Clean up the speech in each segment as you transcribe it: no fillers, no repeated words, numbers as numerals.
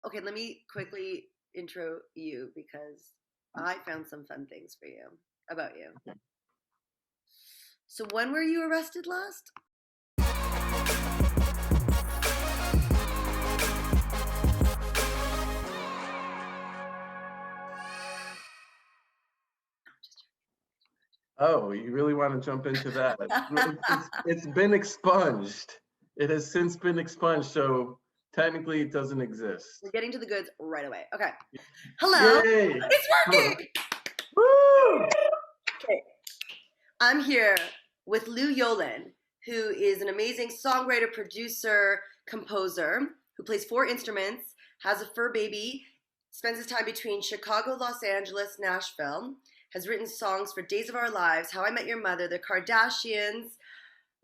Okay, let me quickly intro you because I found some fun things for you about you. So when were you arrested last? Oh, you really want to jump into that? It's been expunged. It has since been expunged, so technically it doesn't exist. We're getting to the goods right away. Okay. Hello. Yay! It's Come on. working. Woo! Okay. I'm here with Yoelin, who is an amazing songwriter, producer, composer, who plays four instruments, has a fur baby, spends his time between Chicago, Los Angeles, Nashville, has written songs for Days of Our Lives, How I Met Your Mother, The Kardashians,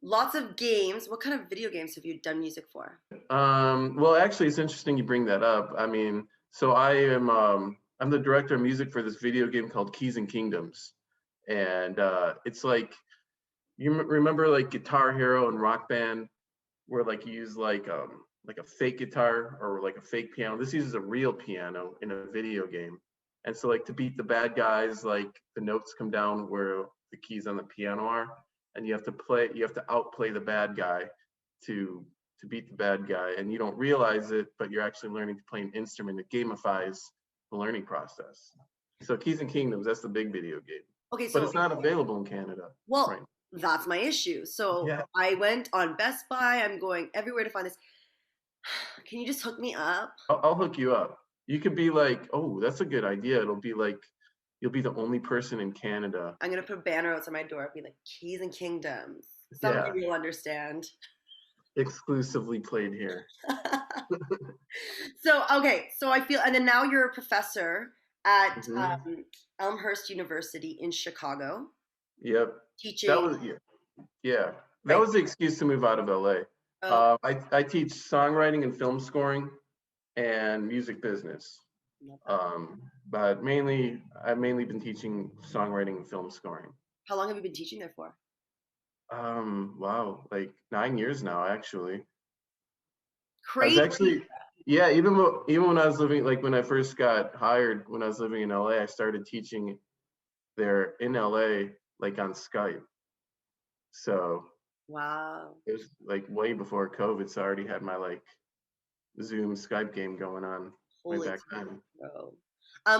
lots of games. What kind of video games have you done music for? Well, actually, it's interesting you bring that up. I mean, so I'm the director of music for this video game called Keys and Kingdoms, and it's like remember like Guitar Hero and Rock Band, where like you use like a fake guitar or like a fake piano. This uses a real piano in a video game, and so like to beat the bad guys, like the notes come down where the keys on the piano are, and you have to outplay the bad guy to beat the bad guy, and you don't realize it, but you're actually learning to play an instrument. It gamifies the learning process. So Keys and Kingdoms, that's the big video game, Okay, but so it's not available in Canada right well, now. that's my issue. So Yeah, I went on Best Buy. I'm going everywhere to find this. Can you just hook me up? I'll hook you up. You could be like, oh, that's a good idea. It'll be like you'll be the only person in Canada. I'm gonna put a banner outside my door. Be like Keys and Kingdoms. Someday Yeah, you'll understand. exclusively played here. So okay, so I feel, and then now you're a professor at Hmm. Elmhurst University in Chicago, Yep. That teaching. was yeah, yeah. That Right. was the excuse to move out of LA. Oh, I teach songwriting and film scoring and music business. love that. But I've mainly been teaching songwriting and film scoring. How long have you been teaching there for? Wow, like 9 years now, actually. I was Crazy. actually, yeah, even when I was living, like when I first got hired, when I was living in LA, I started teaching there in LA, like on Skype. So Wow. it was like way before COVID, so I already had my like Zoom Skype game going on way Holy back then. bro.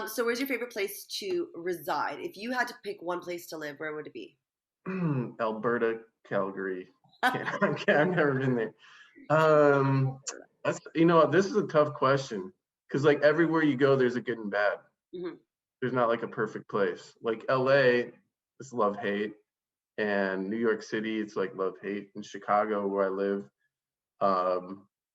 So where's your favorite place to reside? If you had to pick one place to live, where would it be? Alberta, Calgary. I've never been there. Um, that's this is a tough question because like everywhere you go, there's a good and bad. Mhm. There's not like a perfect place. Like LA, it's love hate, and New York City, it's like love hate. In Chicago, where I live,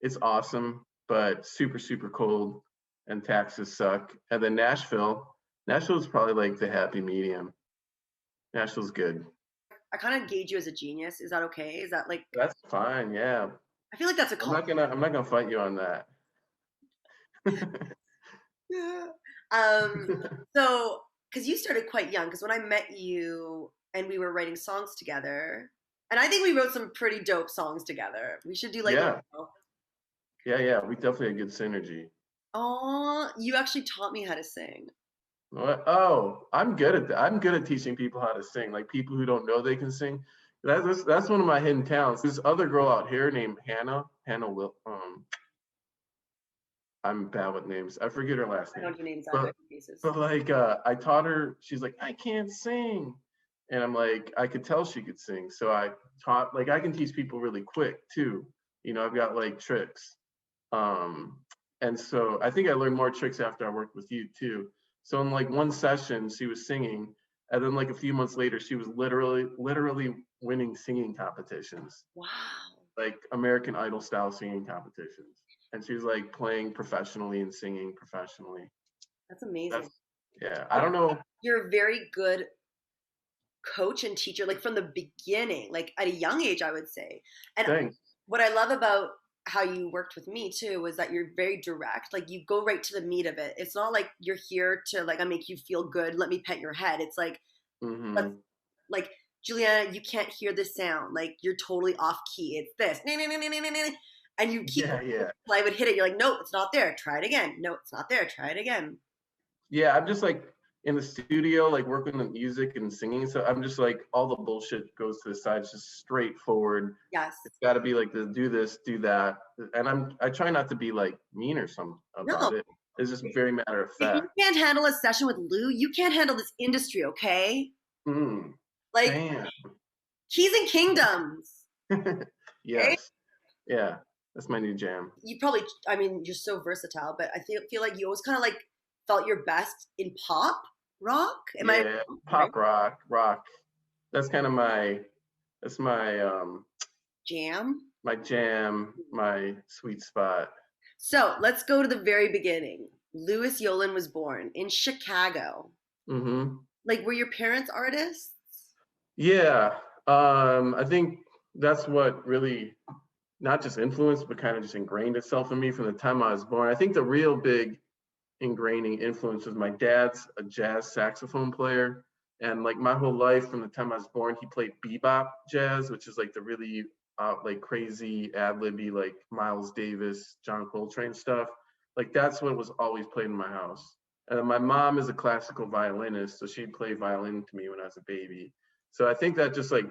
it's awesome, but super super cold, and taxes suck. And then Nashville's probably like the happy medium. Nashville's good. I kind of gauge you as a genius. Is that okay? Is that like, That's fine. Yeah, I feel like that's a compliment. I'm not gonna fight you on that. Yeah. Um, so because you started quite young, because when I met you and we were writing songs together, and I think we wrote some pretty dope songs together. We should do like, Yeah, yeah. We definitely had good synergy. oh, you actually taught me how to sing. What? Oh, I'm good at that. I'm good at teaching people how to sing. Like people who don't know they can sing. That's one of my hidden talents. This other girl out here named Hannah. Hannah will. I'm bad with names. I forget her last I name. don't do names either But in cases. like I taught her. She's like I can't sing, and I'm like I could tell she could sing. So I taught like I can teach people really quick too. I've got like tricks. Um, and so I think I learned more tricks after I worked with you too. So in like one session, she was singing, and then like a few months later, she was literally winning singing competitions, Wow, like American Idol style singing competitions. And she was like playing professionally and singing professionally. that's amazing. That's yeah. I don't know. You're a very good coach and teacher, like from the beginning, like at a young age, I would say. And Thanks. what I love about how you worked with me too was that you're very direct. Like you go right to the meat of it. It's not like you're here to like I make you feel good, let me pet your head. It's like let's Hmm. like Juliana, you can't hear this sound. Like you're totally off key. It's this. and you keep Yeah. I would hit it. You're like, no, it's not there. Try it again. No, it's not there. Try it again. Yeah, I'm just like in the studio, like working on music and singing. So I'm just like all the bullshit goes to the side. It's just straightforward. Yes. It's got to be like this, do this, do that, and I try not to be like mean or something No. about it. It's just very matter of If you fact. can't handle a session with Lou, you can't handle this industry, okay? Mm, Like damn. Keys and Kingdoms. Okay? Yes. Yeah. That's my new jam. You probably, I mean, you're so versatile, but I feel like you always kind of like felt your best in pop rock. Am I Yeah. right? Pop rock. That's kind of that's Jam. my jam, my sweet spot. So let's go to the very beginning. Louis Yoelin was born in Chicago. Mm-hmm. Like, were your parents artists? Yeah. I think that's what really not just influenced, but kind of just ingrained itself in me from the time I was born. I think the real big ingraining influence was my dad's a jazz saxophone player. And like my whole life from the time I was born, he played bebop jazz, which is like the really like crazy ad-libby, like Miles Davis, John Coltrane stuff. Like that's what was always played in my house. And then my mom is a classical violinist, so she'd play violin to me when I was a baby. So I think that just like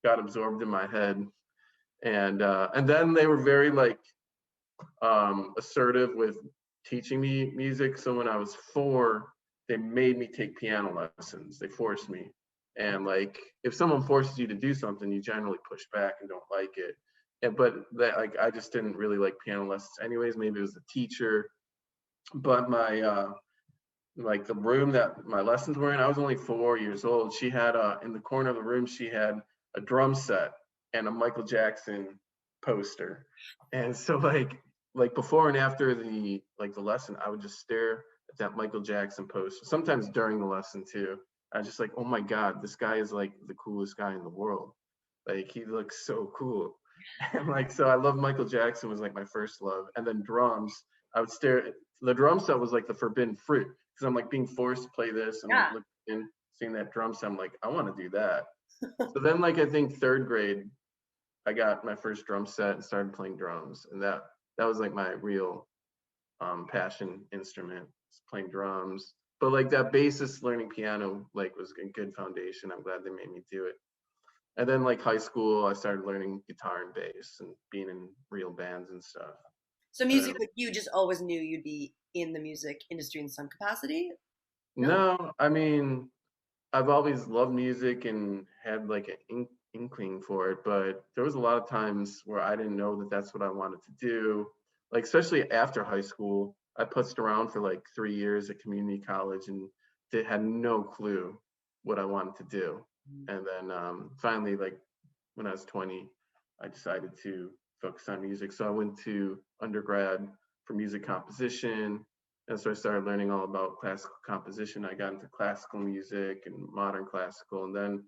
got absorbed in my head. And then they were very like assertive with teaching me music. So when I was 4, they made me take piano lessons. They forced me. And like if someone forces you to do something, you generally push back and don't like it. But that like I just didn't really like piano lessons anyways. Maybe it was the teacher. But my like the room that my lessons were in, I was only 4 years old. She had in the corner of the room, she had a drum set and a Michael Jackson poster. And so like before and after the lesson, I would just stare at that Michael Jackson poster. Sometimes during the lesson too. I was just like, oh my God, this guy is like the coolest guy in the world. Like he looks so cool. And like so I love Michael Jackson was like my first love. And then drums, I would stare at the drum set was like the forbidden fruit because I'm like being forced to play this and like Yeah. looking seeing that drum set. I'm like, I want to do that. So then like I think 3rd grade, I got my first drum set and started playing drums. And that was like my real passion instrument, playing drums. But like that basis learning piano like was a good foundation. I'm glad they made me do it. And then like high school, I started learning guitar and bass and being in real bands and stuff. So And then music, like you just always knew you'd be in the music industry in some capacity? No. no, I mean, I've always loved music and had like an inkling for it, but there was a lot of times where I didn't know that that's what I wanted to do. Like especially after high school, I putzed around for like 3 years at community college and they had no clue what I wanted to do. And then finally, like when I was 20, I decided to focus on music. So I went to undergrad for music composition. And so I started learning all about classical composition. I got into classical music and modern classical. And then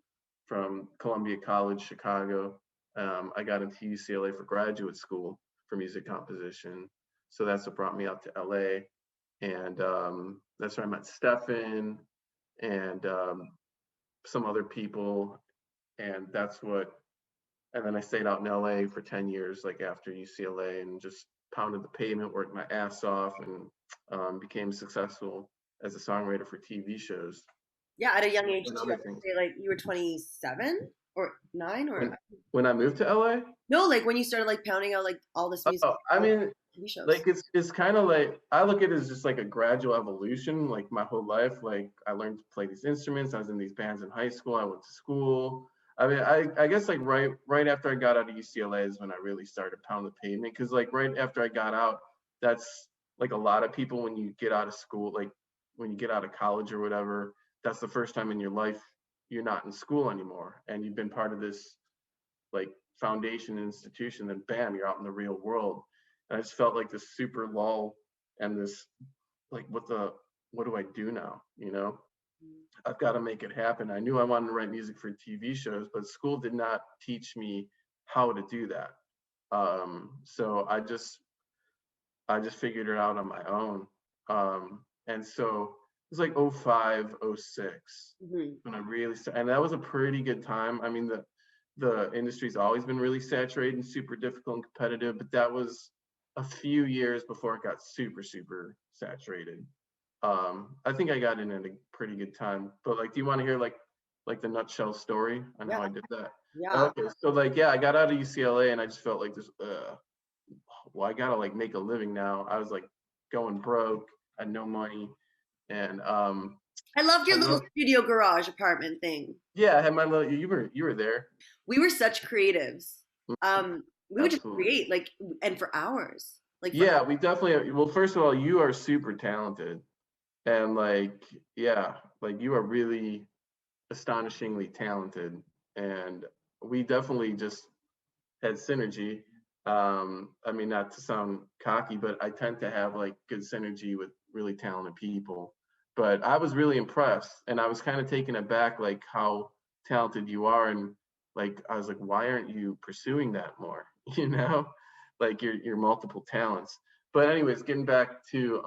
from Columbia College, Chicago, I got into UCLA for graduate school for music composition. So that's what brought me out to LA. And that's where I met Stefan and some other people. And and then I stayed out in LA for 10 years, like after UCLA, and just pounded the pavement, worked my ass off, and became successful as a songwriter for TV shows Yeah, at a young age and too. I other would things. say like you were 27 or 9 or When I moved to LA, no, like when you started like pounding out like all this music oh, I for mean, TV shows. like it's kind of like I look at it as just like a gradual evolution. Like my whole life, like I learned to play these instruments. I was in these bands in high school. I went to school. I mean, I guess like right after I got out of UCLA is when I really started pounding the pavement. Because like right after I got out, that's like a lot of people when you get out of school, like when you get out of college or whatever, that's the first time in your life you're not in school anymore, and you've been part of this like foundation institution. Then bam, you're out in the real world. And I just felt like this super lull and this like what do I do now? You know, I've got to make it happen. I knew I wanted to write music for TV shows, but school did not teach me how to do that. So I just figured it out on my own. And so it was like '05, '06 Mhm. when I really started, and that was a pretty good time. I mean, the industry's always been really saturated and super difficult and competitive, but that was a few years before it got super, super saturated. I think I got in at a pretty good time. But like, do you want to hear like the nutshell story on how I did that? Yeah. Okay, so like, yeah, I got out of UCLA and I just felt like this. Well, I gotta like make a living now. I was like going broke, had no money, and I loved I your little wrote. studio garage apartment thing. Yeah, I had my little. You were there. We were such creatives. We would just Absolutely. create like and for hours. Like for Yeah, we definitely. Well, first of all, you are super talented, and like, yeah, like you are really astonishingly talented, and we definitely just had synergy. I mean, not to sound cocky, but I tend to have like good synergy with really talented people. But I was really impressed, and I was kind of taken aback, like how talented you are, and like I was like, why aren't you pursuing that more? You know, like your multiple talents. But anyways, getting back to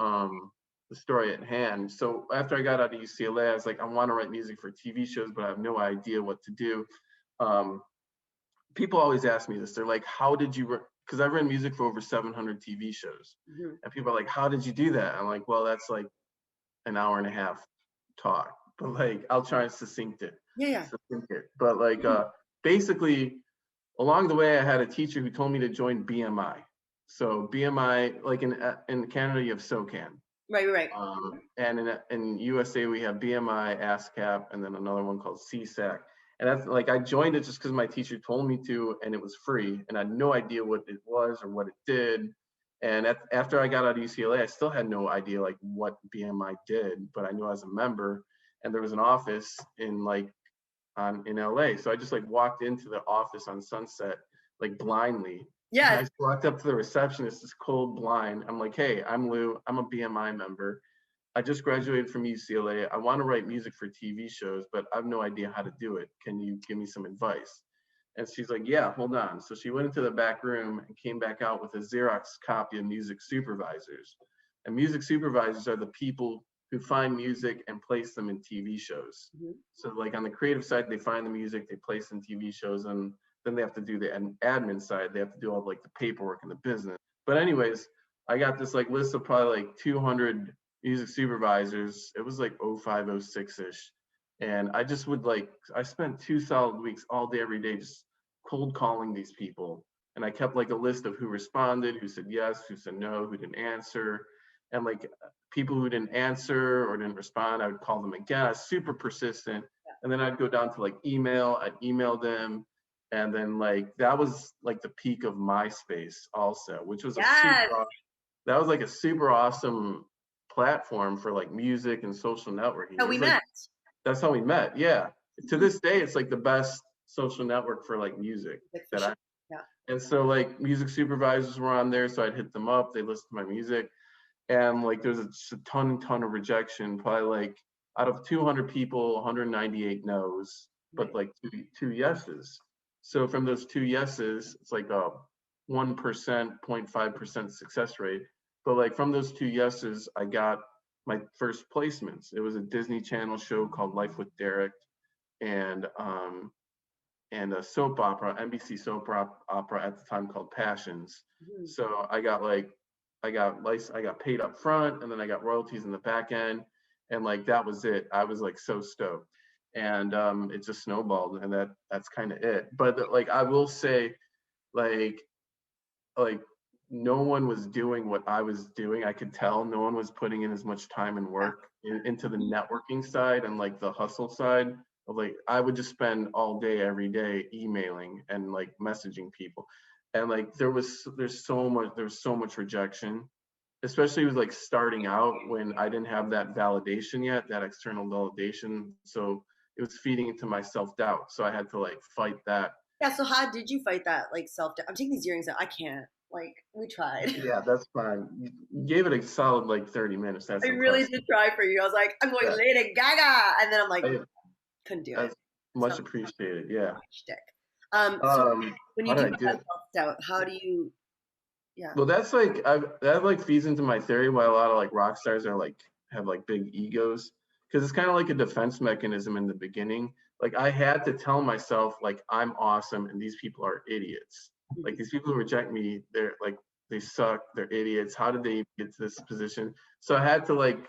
the story at hand. So after I got out of UCLA, I was like, I want to write music for TV shows, but I have no idea what to do. Um, People always ask me this. They're like, how did you, because I've written music for over 700 TV shows. Mhm. And people are like, how did you do that? I'm like, well, that's like an hour and a half talk, but like, I'll try and Yeah. succinct it. But like, basically, along the way, I had a teacher who told me to join BMI. So BMI, like in Canada, you have SOCAN. Right. And in USA, we have BMI, ASCAP, and then another one called CSAC. And that's like, I joined it just because my teacher told me to, and it was free. And I had no idea what it was or what it did. And after I got out of UCLA, I still had no idea like what BMI did, but I knew I was a member. And there was an office in like in LA. So I just like walked into the office on Sunset like blindly. And I Yeah. just walked up to the receptionist, this cold blind. I'm like, hey, I'm Lou. I'm a BMI member. I just graduated from UCLA. I want to write music for TV shows, but I have no idea how to do it. Can you give me some advice? And she's like, yeah, hold on. So she went into the back room and came back out with a Xerox copy of music supervisors. And music supervisors are the people who find music and place them in TV shows. Mhm. So like on the creative side, they find the music, they place in TV shows, and then they have to do the admin side. They have to do all like the paperwork and the business. But anyways, I got this like list of probably like 200 music supervisors. It was like 05, 06-ish. And I just would like, I spent 2 solid weeks all day, every day, just cold calling these people. And I kept like a list of who responded, who said yes, who said no, who didn't answer. And like people who didn't answer or didn't respond, I would call them again. I was super persistent. And then I'd go down to like email, I'd email them. And then like, that was like the peak of MySpace also, which was Yes. that was like a super awesome platform for like music and social networking. How It we was like, met. that's how we met. Yeah. To this day, it's like the best social network for like music Like for that sure. I, Yeah. and so like music supervisors were on there. So I'd hit them up, they listened to my music. And like, there's a ton of rejection, probably like out of 200 people, 198 no's, but like two yeses. So from those two yeses, it's like a 1%, 0.5% success rate. But like from those two yeses, I got my first placements. It was a Disney Channel show called Life with Derek, and a soap opera, NBC soap opera at the time called Passions. Mhm. So I got paid up front, and then I got royalties in the back end, and like that was it. I was like so stoked, and it just snowballed, and that's kind of it. But like I will say, like like no one was doing what I was doing. I could tell no one was putting in as much time and work into the networking side and like the hustle side of like, I would just spend all day, every day emailing and like messaging people. And like there's so much rejection, especially with like starting out when I didn't have that validation yet, that external validation. So it was feeding into my self-doubt. So I had to like fight that. Yeah. So how did you fight that like self doubt? I'm taking these earrings out. I can't. Like we tried. Yeah, that's fine. You gave it a solid like 30 minutes. I That's really impressive. did try for you. I was like, I'm going Yeah, Lady Gaga, and then I'm like, I- couldn't do it. that's It's much not appreciated. Yeah. my shtick. So when How you did do I have do that it? self doubt, how do you? Yeah. Well, that's like that like feeds into my theory why a lot of like rock stars are like have like big egos, because it's kind of like a defense mechanism in the beginning. like I had to tell myself like I'm awesome and these people are idiots. Like Mhm. these people who reject me, they're like they suck, they're idiots. How did they get to this position? So I had to like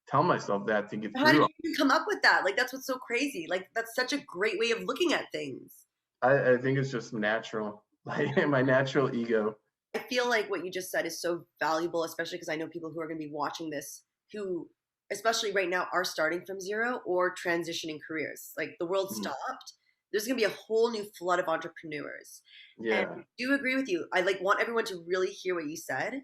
tell myself that to get How did through. you even come up with that? Like, that's what's so crazy. Like, that's such a great way of looking at things. I think it's just natural, like my natural ego. I feel like what you just said is so valuable, especially because I know people who are going to be watching this who, especially right now, are starting from zero or transitioning careers. Like the world Mm, stopped. There's going to be a whole new flood of entrepreneurs. And yeah, I do agree with you. I like want everyone to really hear what you said.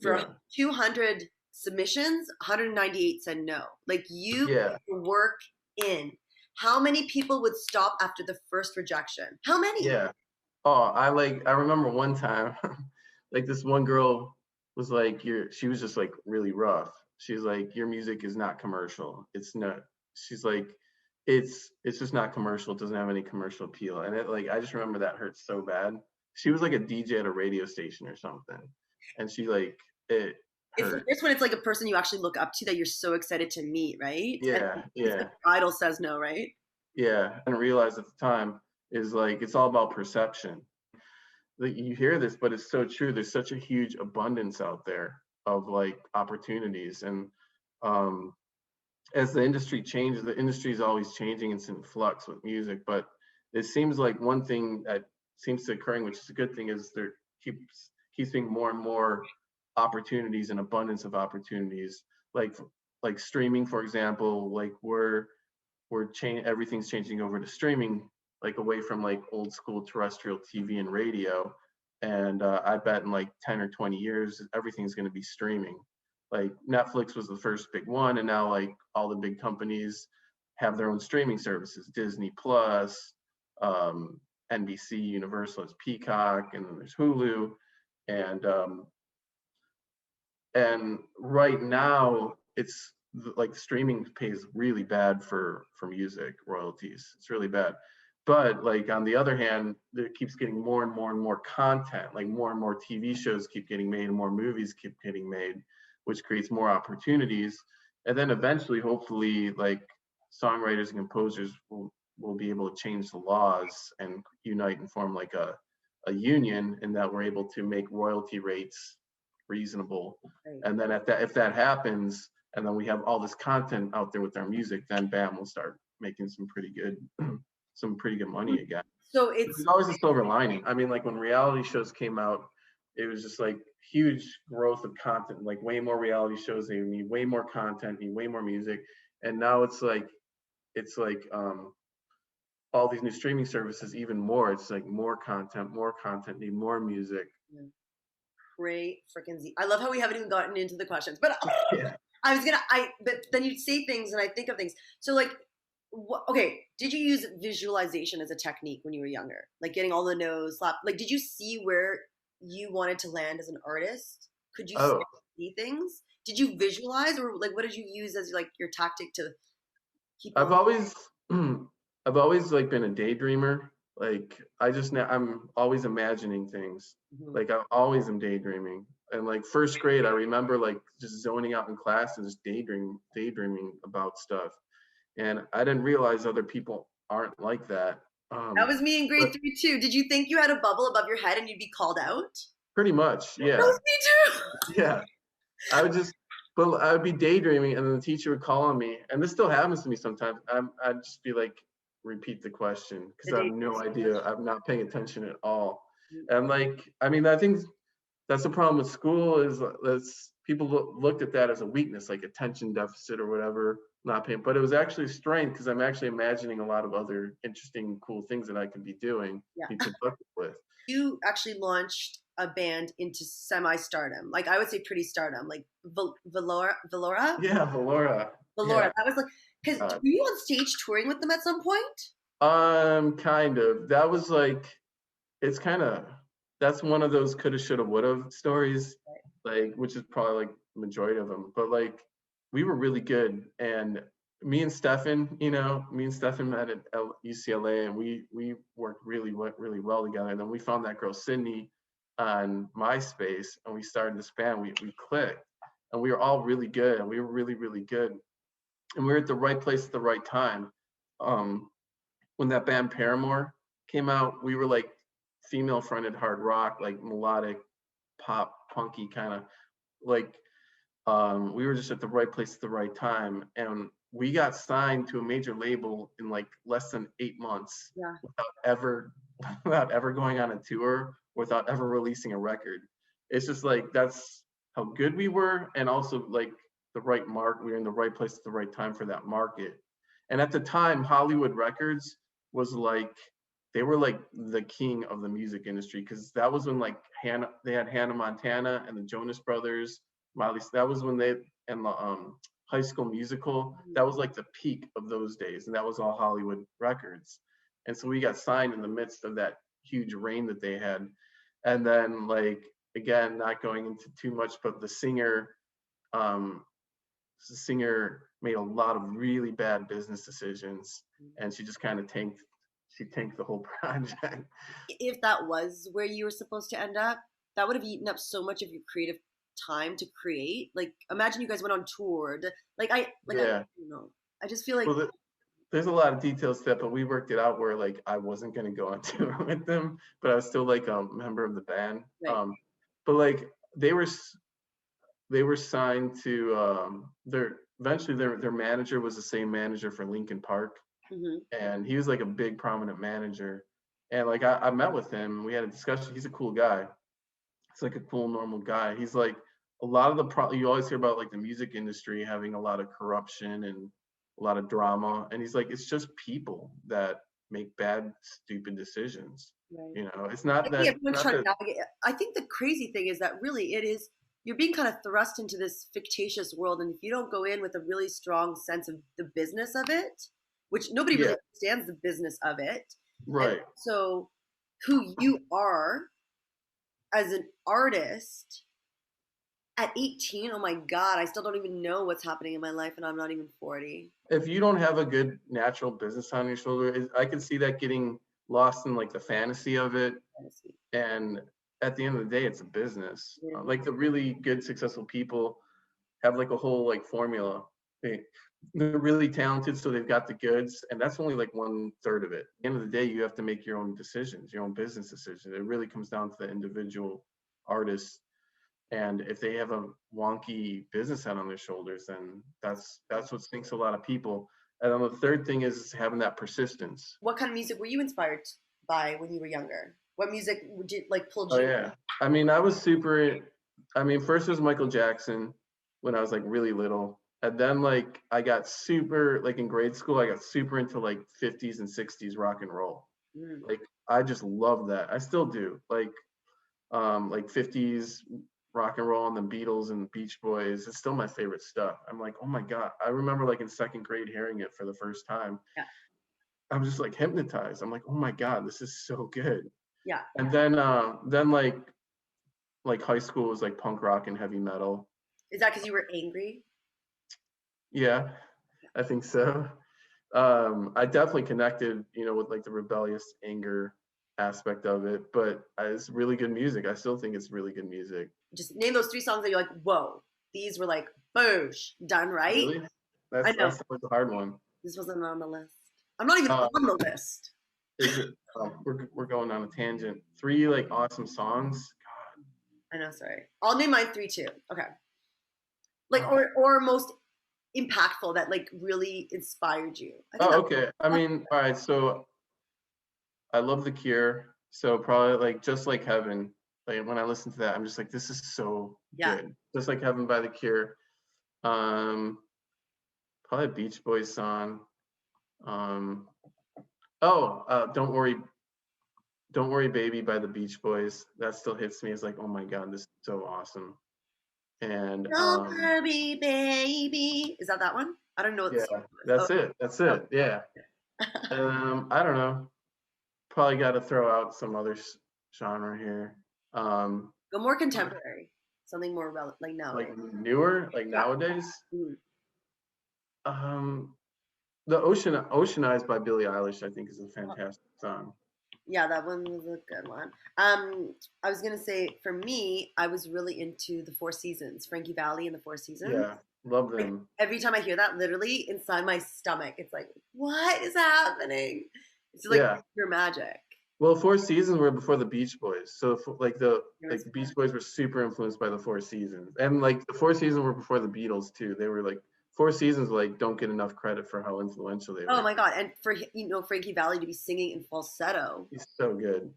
For yeah, 200 submissions, 198 said no. Like you put yeah, your work in. How many people would stop after the first rejection? How many? yeah. Oh, I remember one time, like this one girl was like, she was just like really rough. She's like, your music is not commercial. It's not, she's like, it's just not commercial. It doesn't have any commercial appeal. And it like, I just remember that hurt so bad. She was like a DJ at a radio station or something. And she like, it It's the hurt. first when it's like a person you actually look up to that you're so excited to meet, right? And Yeah, it's like yeah, your idol says no, right? yeah. I didn't realize at the time is like, it's all about perception. That you hear this, but it's so true. There's such a huge abundance out there of like opportunities, and um, as the industry changes, the industry is always changing. It's in flux with music, but it seems like one thing that seems to occurring, which is a good thing, is there keeps being more and more opportunities and abundance of opportunities, like like streaming, for example. Like everything's changing over to streaming, like away from like old school terrestrial TV and radio. And I bet in like 10 or 20 years everything's going to be streaming. Like Netflix was the first big one, and now like all the big companies have their own streaming services. Disney Plus, um, NBC Universal has Peacock, and then there's Hulu. And um, and right now it's like streaming pays really bad for music royalties. It's really bad. But like on the other hand, it keeps getting more and more and more content. Like more and more TV shows keep getting made and more movies keep getting made, which creates more opportunities. And then eventually, hopefully, like songwriters and composers will be able to change the laws and unite and form like a union, and that we're able to make royalty rates reasonable. Right. And then if that happens, and then we have all this content out there with our music, then bam, we'll start making some pretty good some pretty good money again. So But it's there's always a silver lining. I mean, like when reality shows came out, it was just like huge growth of content, like way more reality shows. They need way more content, need way more music. And now it's like all these new streaming services, even more. It's like more content, need more music. great freaking Z. I love how we haven't even gotten into the questions, but Yeah. but then you say things and I think of things. So like, okay, did you use visualization as a technique when you were younger? Like getting all the notes, slap, like, did you see where you wanted to land as an artist? Could you Oh, see things? Did you visualize or like, what did you use as like your tactic to keep I've going? always I've always like been a daydreamer. Like I'm always imagining things. Mhm. Like I always am daydreaming. And like first grade, I remember like just zoning out in class and just daydreaming about stuff. And I didn't realize other people aren't like that. That was me in But grade 3 too. Did you think you had a bubble above your head and you'd be called out? pretty much, That yeah. was me too. Yeah. I would just, but I would be daydreaming, and then the teacher would call on me, and this still happens to me sometimes. I'd just be like, repeat the question because The I have day no idea. I'm not paying attention at all. Mhm. And like, I mean, I think that's the problem with school is that's people looked at that as a weakness, like attention deficit or whatever, not paying. But it was actually a strength because I'm actually imagining a lot of other interesting, cool things that I could be doing, Yeah. be productive with. You actually launched a band into semi-stardom. Like I would say pretty stardom. Like Valora? Yeah, Valora. Valora. Yeah. That was like, because Uh, were you on stage touring with them at some point? kind of. That was like it's kind of that's one of those coulda, shoulda, woulda stories, like which is probably like majority of them. But like we were really good, and me and Stefan met at UCLA, and we worked really well together. And then we found that girl Sydney on MySpace, and we started this band. We clicked, and we were all really good, and we were really good, and we were at the right place at the right time. Um, when that band Paramore came out, we were like female fronted hard rock, like melodic pop punky kind of like we were just at the right place at the right time, and we got signed to a major label in like less than 8 months Yeah. without ever without ever going on a tour, without ever releasing a record. It's just like that's how good we were, and also like the right mark. We were in the right place at the right time for that market. And at the time, Hollywood Records was like they were like the king of the music industry, because that was when like they had Hannah Montana and the Jonas Brothers, Miley. That was when they and the High School Musical. That was like the peak of those days, and that was all Hollywood Records. And so we got signed in the midst of that huge reign that they had. And then like again, not going into too much, but um, the singer made a lot of really bad business decisions, and she just kind of tanked the whole project. If that was where you were supposed to end up, that would have eaten up so much of your creative time to create. Like, imagine you guys went on tour. Yeah. You know, I just feel like, Well, there's a lot of details to that, but we worked it out where like I wasn't gonna go on tour with them, but I was still like a member of the band. right. But like they were they were signed to their eventually their manager was the same manager for Linkin Park, Hmm. and he was like a big prominent manager. And like I met with him, we had a discussion. He's a cool guy. He's like a cool normal guy. He's like a lot of you always hear about like the music industry having a lot of corruption and a lot of drama, and he's like it's just people that make bad stupid decisions. Right. You know, it's I not think that everyone's trying to navigate. I think the crazy thing is that really it is you're being kind of thrust into this fictitious world, and if you don't go in with a really strong sense of the business of it, which nobody yeah, really understands the business of it, and right. so who you are as an artist at 18, oh my God, I still don't even know what's happening in my life, and I'm not even 40. If you don't have a good natural business on your shoulder, I can see that getting lost in like the fantasy of it. Honestly. And at the end of the day, it's a business. Yeah. Like the really good, successful people have like a whole like formula. They're really talented, so they've got the goods, and that's only like 1/3 of it. At the end of the day, you have to make your own decisions, your own business decisions. It really comes down to the individual artist, and if they have a wonky business head on their shoulders, then that's what sinks a lot of people. And then the third thing is having that persistence. What kind of music were you inspired by when you were younger? What music would you like pulled Oh you? yeah, I mean, I was super. I mean, first it was Michael Jackson when I was like really little, and then like I got super like in grade school, I got super into like 50s and 60s rock and roll. Mm. Like I just love that. I still do. Like 50s rock and roll and the Beatles and Beach Boys. It's still my favorite stuff. I'm like, oh my God. I remember like in second grade hearing it for the first time. Yeah. I was just like hypnotized. I'm like, oh my God, this is so good. Yeah. And then like high school was like punk rock and heavy metal. Is that because you were angry? Yeah, I think so. I definitely connected, with like the rebellious anger aspect of it, but it's really good music. I still think it's really good music. Just name those 3 songs that you're like, whoa, these were like, boosh, done right. Really? I know. That's a hard one. This wasn't on the list. I'm not even on the list. Is it? We're going on a tangent. 3 like awesome songs. I know, sorry. I'll name mine 3 too. Okay. Like or most impactful that like really inspired you. Okay. I mean, all right. So I love The Cure. So probably like Just Like Heaven. Like when I listen to that, I'm just like, this is so good. Just Like Heaven by The Cure. Probably a Beach Boys song. Don't Worry Baby by the Beach Boys. That still hits me as like, oh my God, this is so awesome. And Don't Worry Baby. Is that one? I don't know what yeah, that's it. That's it. Yeah. I don't know. Probably got to throw out some other genre here. Go more contemporary. Something more relevant, like now. Like newer, like nowadays. Mm. The Oceanized by Billie Eilish, I think, is a fantastic song. Yeah, that one was a good one. I was gonna say for me, I was really into the Four Seasons, Frankie Valli and the Four Seasons. Yeah, love them. Like, every time I hear that, literally inside my stomach, it's like, what is happening? It's like Yeah. pure magic. Well, Four Seasons were before the Beach Boys, so like the It was Beach Boys were super influenced by the Four Seasons, and like the Four Seasons were before the Beatles too. They were like Four Seasons like don't get enough credit for how influential they Oh were. my God. And for, Frankie Valli to be singing in falsetto. He's so good.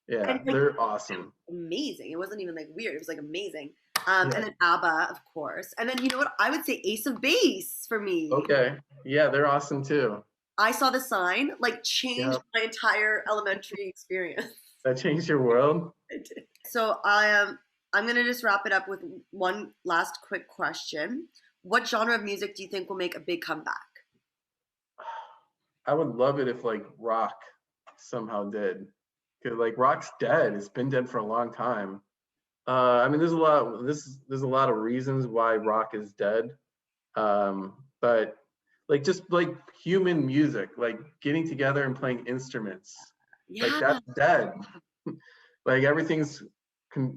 Yeah, And like they're awesome. amazing. It wasn't even like weird. It was like amazing. Yeah. And then ABBA, of course. And then you know what? I would say Ace of Base for me. Okay. Yeah, they're awesome too. I Saw the Sign, like changed Yeah. my entire elementary experience. That changed your world? I did. So I'm gonna just wrap it up with one last quick question. What genre of music do you think will make a big comeback? I would love it if like rock somehow did. Cause like rock's dead. It's been dead for a long time. I mean, there's a lot of reasons why rock is dead. But like just like human music, like getting together and playing instruments, like Yeah, that's dead. Like everything's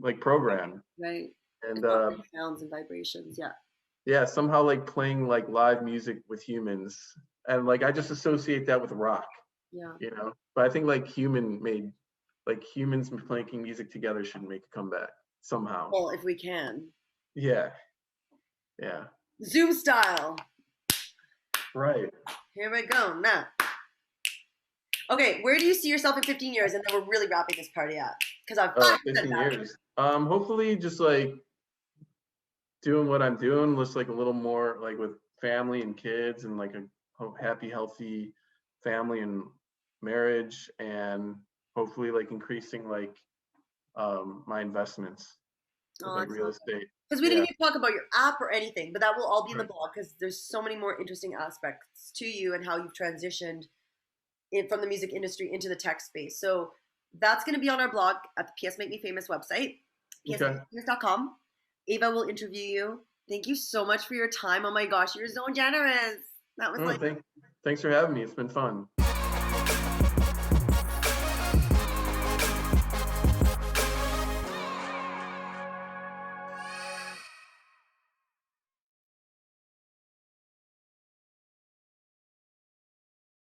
like programmed, right. and Sounds and vibrations. Yeah. yeah, somehow like playing like live music with humans, and like I just associate that with rock, Yeah. you know. But I think like humans playing music together should make a comeback somehow. Well, if we can. Yeah, yeah, Zoom style. right. Here we go. Now. Okay, where do you see yourself in 15 years? And then we're really wrapping this party up. Because I've 15 years. Hopefully just like doing what I'm doing, just like a little more like with family and kids and like a happy, healthy family and marriage, and hopefully like increasing like my investments with like real estate. Because we didn't even talk about your app or anything, but that will all be in the blog because there's so many more interesting aspects to you and how you've transitioned from the music industry into the tech space. So that's going to be on our blog at the PS Make Me Famous website, psmakemefamous.com. Ava will interview you. Thank you so much for your time. Oh my gosh, you're so generous. That was Thanks for having me. It's been fun.